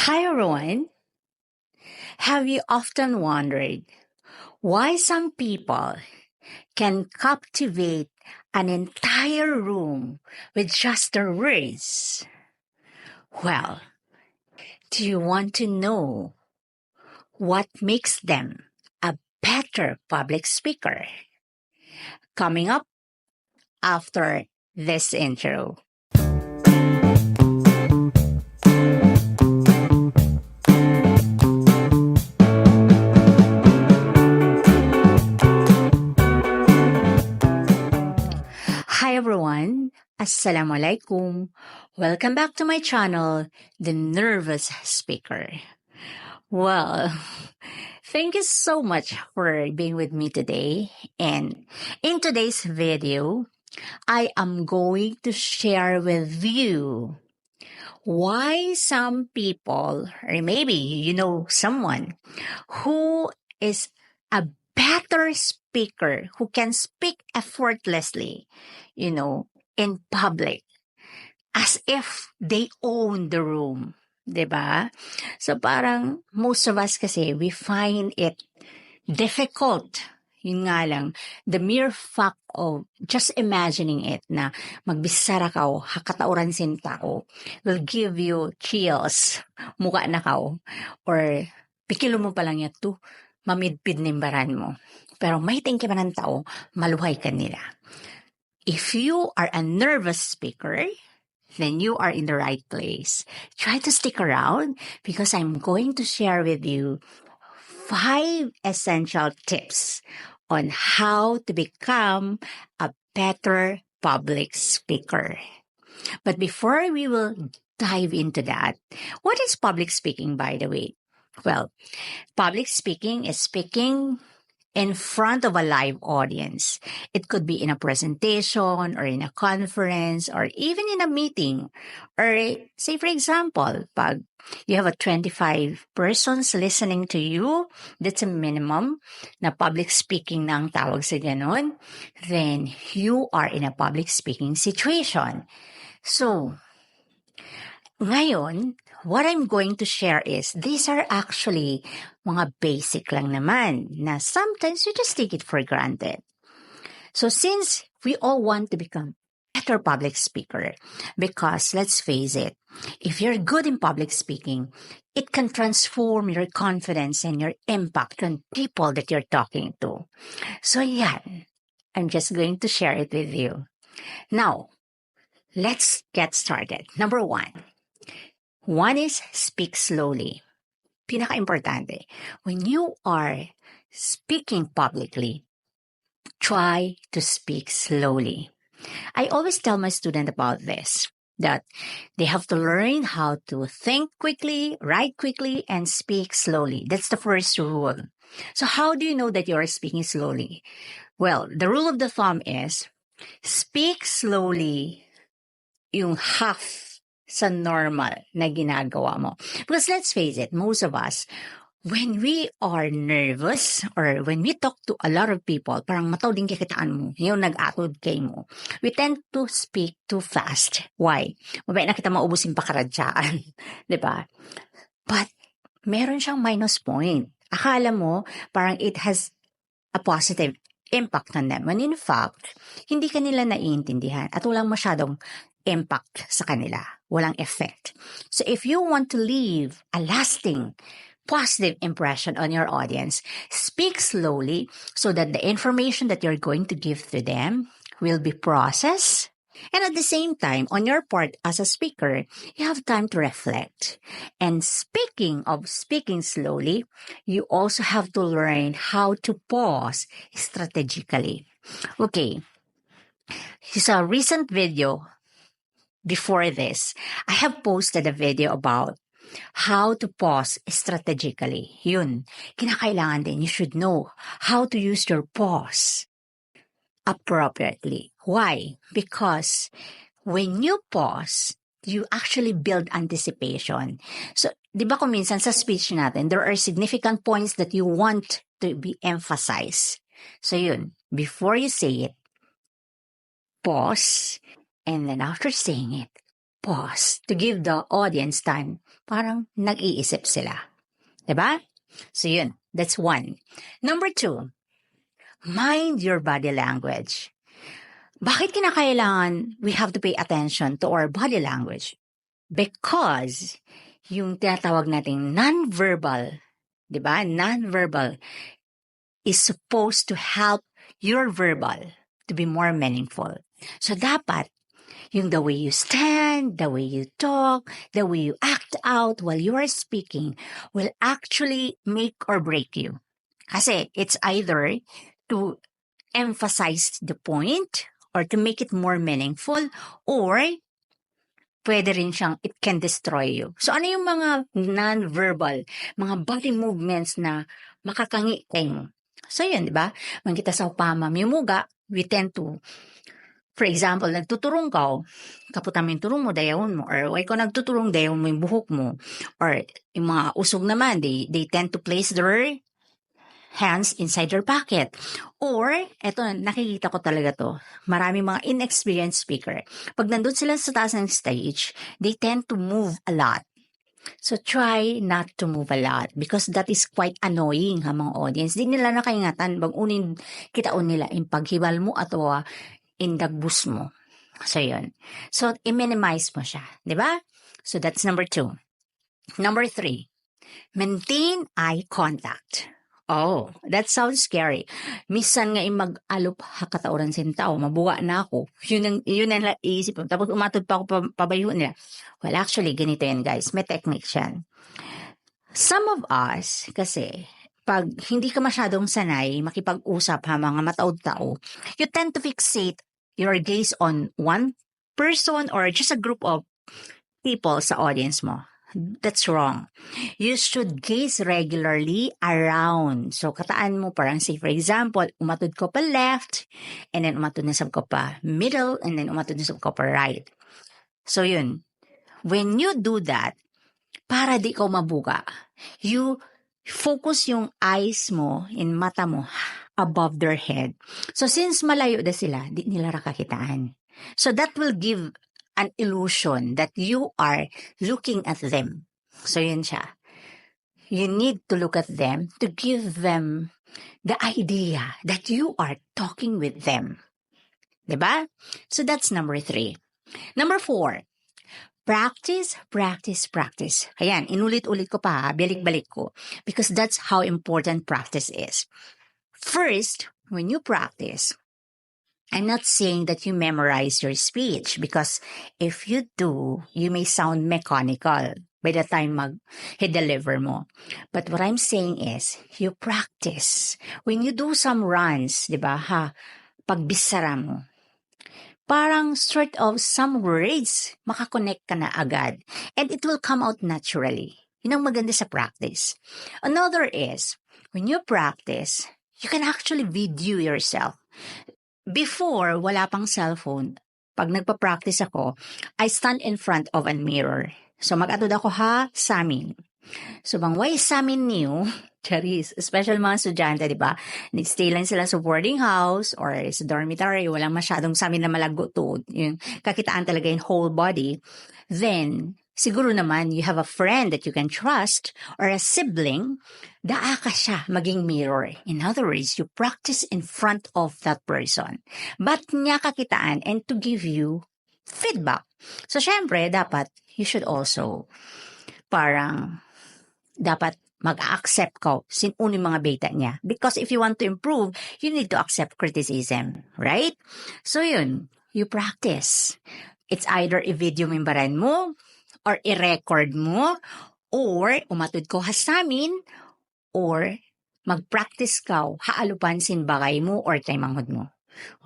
Hi everyone. Have you often wondered why some people can captivate an entire room with just their words? Well, do you want to know what makes them a better public speaker? Coming up after this intro. Hi everyone. Assalamualaikum. Welcome back to my channel, The Nervous Speaker. Well, thank you so much for being with me today. And in today's video, I am going to share with you why some people, or maybe you know someone who is a better speaker, who can speak effortlessly, in public, as if they own the room. 'Di ba? So parang most of us kasi, we find it difficult. Yun nga lang, the mere fact of just imagining it na magbisara ka o hakatauran sin tao will give you chills. Muka na ka or pikilo mo pa lang yan to, mamidpid nimbaran mo. Pero may tingin ka ng tao, maluhay ka nila. If you are a nervous speaker, then you are in the right place. Try to stick around because I'm going to share with you 5 essential tips on how to become a better public speaker. But before we will dive into that, what is public speaking, by the way? Well, public speaking is speaking in front of a live audience. It could be in a presentation or in a conference or even in a meeting. Or say, for example, pag you have a 25 persons listening to you, that's a minimum na public speaking na ang tawag sa ganon, then you are in a public speaking situation. So, ngayon, what I'm going to share is, these are actually mga basic lang naman na sometimes you just take it for granted. So since we all want to become better public speaker, because let's face it, if you're good in public speaking, it can transform your confidence and your impact on people that you're talking to. So yeah, I'm just going to share it with you. Now, let's get started. Number one is speak slowly. Pinaka-importante, when you are speaking publicly, try to speak slowly. I always tell my student about this, that they have to learn how to think quickly, write quickly, and speak slowly. That's the first rule. So how do you know that you are speaking slowly? Well, the rule of the thumb is, speak slowly yung half sa normal na ginagawa mo. Because let's face it, most of us, when we are nervous or when we talk to a lot of people, parang mataw din kikitaan mo, yung nag-atod kay mo, we tend to speak too fast. Why? Mabay na kita maubusin pa karadyaan. Diba? But meron siyang minus point. Akala mo, parang it has a positive impact on them. When in fact, hindi kanila naiintindihan at walang masyadong impact sa kanila. Walang effect. So if you want to leave a lasting positive impression on your audience, speak slowly so that the information that you're going to give to them will be processed. And at the same time, on your part as a speaker, you have time to reflect. And speaking of speaking slowly, you also have to learn how to pause strategically. Okay, here's a recent video. Before this, I have posted a video about how to pause strategically. Yun, kinakailangan din, you should know how to use your pause appropriately. Why? Because when you pause, you actually build anticipation. So, di ba kung minsan sa speech natin, there are significant points that you want to be emphasized. So yun, before you say it, pause, and then after saying it, pause, to give the audience time. Parang nag-iisip sila. Diba? So yun, that's one. Number 2, mind your body language. Bakit kinakailangan we have to pay attention to our body language? Because yung tinatawag nating non-verbal, diba? Non-verbal is supposed to help your verbal to be more meaningful. So dapat, yung the way you stand, the way you talk, the way you act out while you are speaking will actually make or break you. Kasi it's either to emphasize the point or to make it more meaningful, or pwede rin siyang, it can destroy you. So ano yung mga non-verbal, mga body movements na makakangiting mo? So yun, di ba? When kita sa pamamumuga, we tend to, for example, nagtuturong ka, kaputan mo yung turong mo, dayawon mo, or ikaw nagtuturong, dayawon mo yung buhok mo, or yung mga usog naman, they tend to place their hands inside their pocket. Or, eto, nakikita ko talaga to, maraming mga inexperienced speaker. Pag nandun sila sa taas ng stage, they tend to move a lot. So, try not to move a lot because that is quite annoying ha mga audience. Di nila nakaingatan, bang unin kitaon nila yung paghibal mo at indagbus mo. So, yun. So, i-minimize mo siya. Di ba? So, that's number 2. Number 3, maintain eye contact. Oh, that sounds scary. Minsan nga mag-alop hakatauran sin tao, mabuga na ako. Yun ang iisip ko. Tapos umatod pa ako pabayuan nila. Well, actually, ganito yan guys. May technique yan. Some of us, kasi, pag hindi ka masyadong sanay, makipag-usap ha, mga mataod-tao, you tend to fixate your gaze on one person or just a group of people sa audience mo. That's wrong. You should gaze regularly around. So, kataan mo parang say, for example, umatod ko pa left, and then umatod na sab ko pa middle, and then umatod na sab ko pa right. So, yun. When you do that, para di ko mabuga, you focus yung eyes mo in mata mo above their head. So, since malayo na sila, di nila rakakitaan. So, that will give an illusion that you are looking at them. So yun siya. You need to look at them to give them the idea that you are talking with them. Diba? So that's number 3. Number 4, practice, practice, practice. Ayan, inulit-ulit ko pa, balik-balik ko. Because that's how important practice is. First, when you practice, I'm not saying that you memorize your speech because if you do, you may sound mechanical by the time mag-deliver mo. But what I'm saying is, you practice. When you do some runs, di ba, pagbisara mo, parang sort of some words, makakonect ka na agad. And it will come out naturally. Yun ang maganda sa practice. Another is, when you practice, you can actually video yourself. Before, wala pang cellphone, pag nagpa-practice ako, I stand in front of a mirror. So, mag-atod ako sa amin. So, bangway sa amin niyo, charis, especially mga estudyante, di ba? Nag-stay lang sila sa boarding house or sa dormitory, walang masyadong sa amin na malago to. Yung kakitaan talaga yung whole body. Then, siguro naman, you have a friend that you can trust or a sibling, daa ka siya maging mirror. In other words, you practice in front of that person. But niya kakitaan and to give you feedback. So, syempre, dapat, you should also dapat mag-accept ko sinun yung mga beta niya. Because if you want to improve, you need to accept criticism. Right? So, yun. You practice. It's either i-video mo yung baran mo, or i-record mo, or umatod ko hasamin, or mag-practice ka, haalupan sin bagay mo, or taymanghod mo.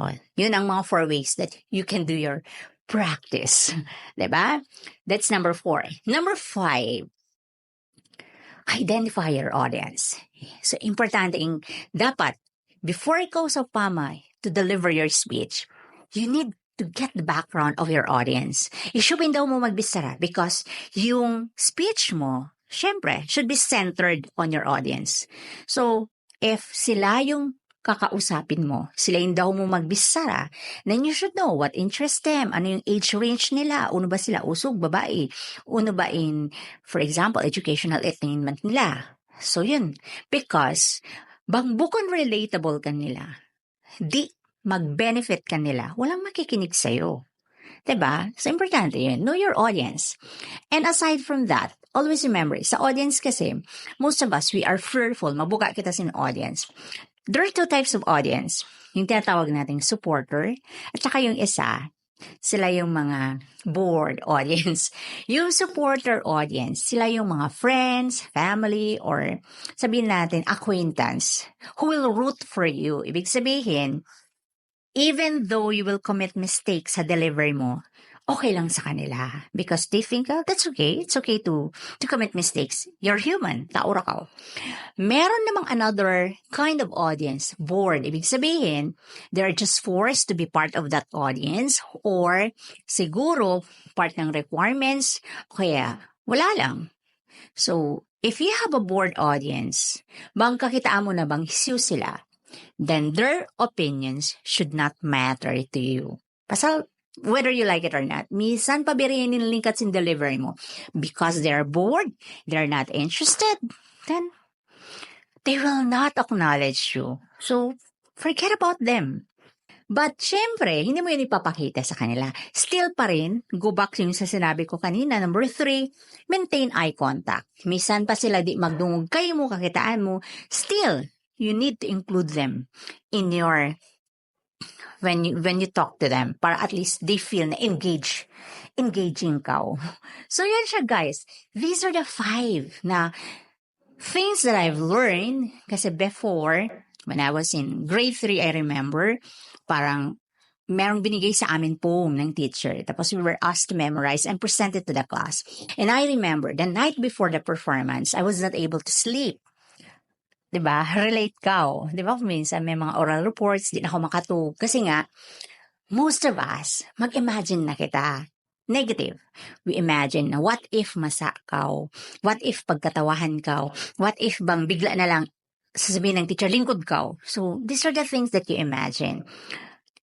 O, yun ang mga 4 ways that you can do your practice. Diba? That's number 4. Number 5, identify your audience. So, importante dapat, before ikaw sa pamay to deliver your speech, you need to get the background of your audience. Isipin daw mo magbisara because yung speech mo, syempre, should be centered on your audience. So, if sila yung kakausapin mo. Sila yung daw mo magbisara. Then you should know what interests them. Ano yung age range nila? Uno ba sila usog, babae? Uno ba in, for example, educational attainment nila? So yun. Because, bang bukod relatable ka nila, di mag-benefit ka nila, walang makikinig sa'yo. Diba? So, importante yun. Know your audience. And aside from that, always remember, sa audience kasi, most of us, we are fearful. Mabuka kita sa audience. There are two types of audience. Yung tinatawag nating supporter, at saka yung isa, sila yung mga bored audience. Yung supporter audience, sila yung mga friends, family, or sabihin natin, acquaintance, who will root for you. Ibig sabihin, even though you will commit mistakes sa delivery mo, okay lang sa kanila. Because they think, oh, that's okay. It's okay to commit mistakes. You're human. Tao ra ka. Meron namang another kind of audience, bored. Ibig sabihin, they're just forced to be part of that audience or siguro part ng requirements, kaya wala lang. So, if you have a bored audience, bang kakitaan mo na bang hisiw sila, then their opinions should not matter to you. Pasal, whether you like it or not, minsan pabirihin yung lingkat sin delivery mo. Because they're bored, they're not interested, then they will not acknowledge you. So, forget about them. But, syempre, hindi mo yun ipapakita sa kanila. Still pa rin, go back yung sa sinabi ko kanina, number 3, maintain eye contact. Minsan pa sila di magdungog kayo mo, kakitaan mo, still, you need to include them in your, when you talk to them, para at least they feel na engaging ka. So yan siya guys, these are the 5 na things that I've learned, kasi before, when I was in grade 3, I remember, parang merong binigay sa amin poem ng teacher. Tapos we were asked to memorize and present it to the class. And I remember, the night before the performance, I was not able to sleep. Diba? Relate ka. Diba? Minsan may mga oral reports, di na ako makatulog. Kasi nga, most of us, mag-imagine na kita. Negative. We imagine na what if masa ka? What if pagkatawahan ka? What if bang bigla na lang sasabihin ng teacher, lingkod ka? So, these are the things that you imagine.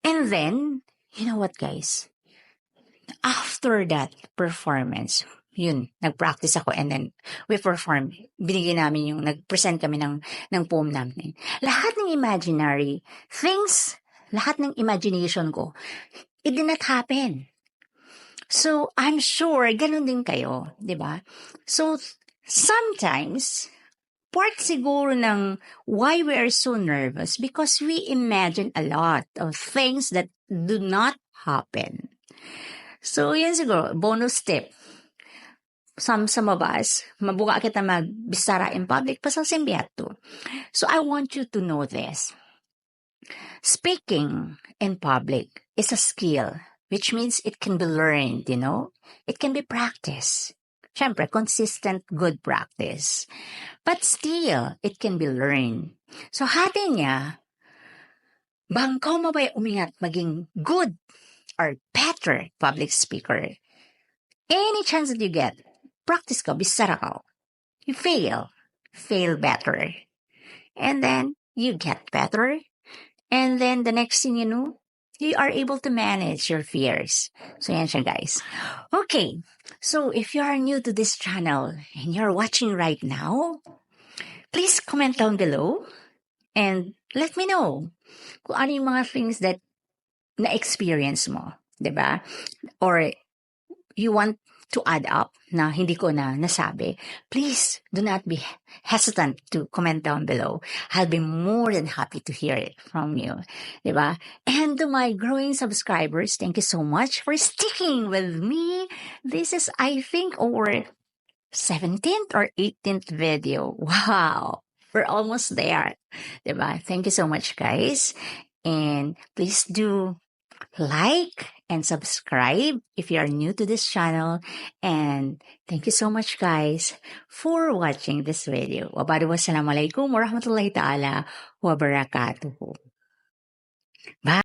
And then, you know what guys? After that performance, yun, nag-practice ako and then we perform. Binigay namin yung, nag-present kami ng poem namin. Lahat ng imaginary things, lahat ng imagination ko, it did not happen. So, I'm sure, ganun din kayo, di ba? So, sometimes, part siguro ng why we are so nervous because we imagine a lot of things that do not happen. So, yan siguro, bonus tip. Some of us, mabuka kita magbisara in public, pasal simbiyato. So, I want you to know this. Speaking in public is a skill, which means it can be learned, you know? It can be practiced. Siyempre, consistent, good practice. But still, it can be learned. So, hati niya, bang ka mabay umingat maging good or better public speaker? Any chance that you get, practice ka, bisara ka. You fail better. And then, you get better. And then, the next thing you know, you are able to manage your fears. So, yan siya, guys. Okay. So, if you are new to this channel and you're watching right now, please comment down below and let me know kung ano yung mga things that na-experience mo. Diba? Or you want to add up na hindi ko na nasabi, please do not be hesitant to comment down below. I'll be more than happy to hear it from you. Diba? And to my growing subscribers, thank you so much for sticking with me. This is, I think, our 17th or 18th video. Wow! We're almost there. Diba? Thank you so much, guys. And please do like and subscribe if you are new to this channel. And thank you so much, guys, for watching this video. Wassalamualaikum warahmatullahi ta'ala wabarakatuh. Bye.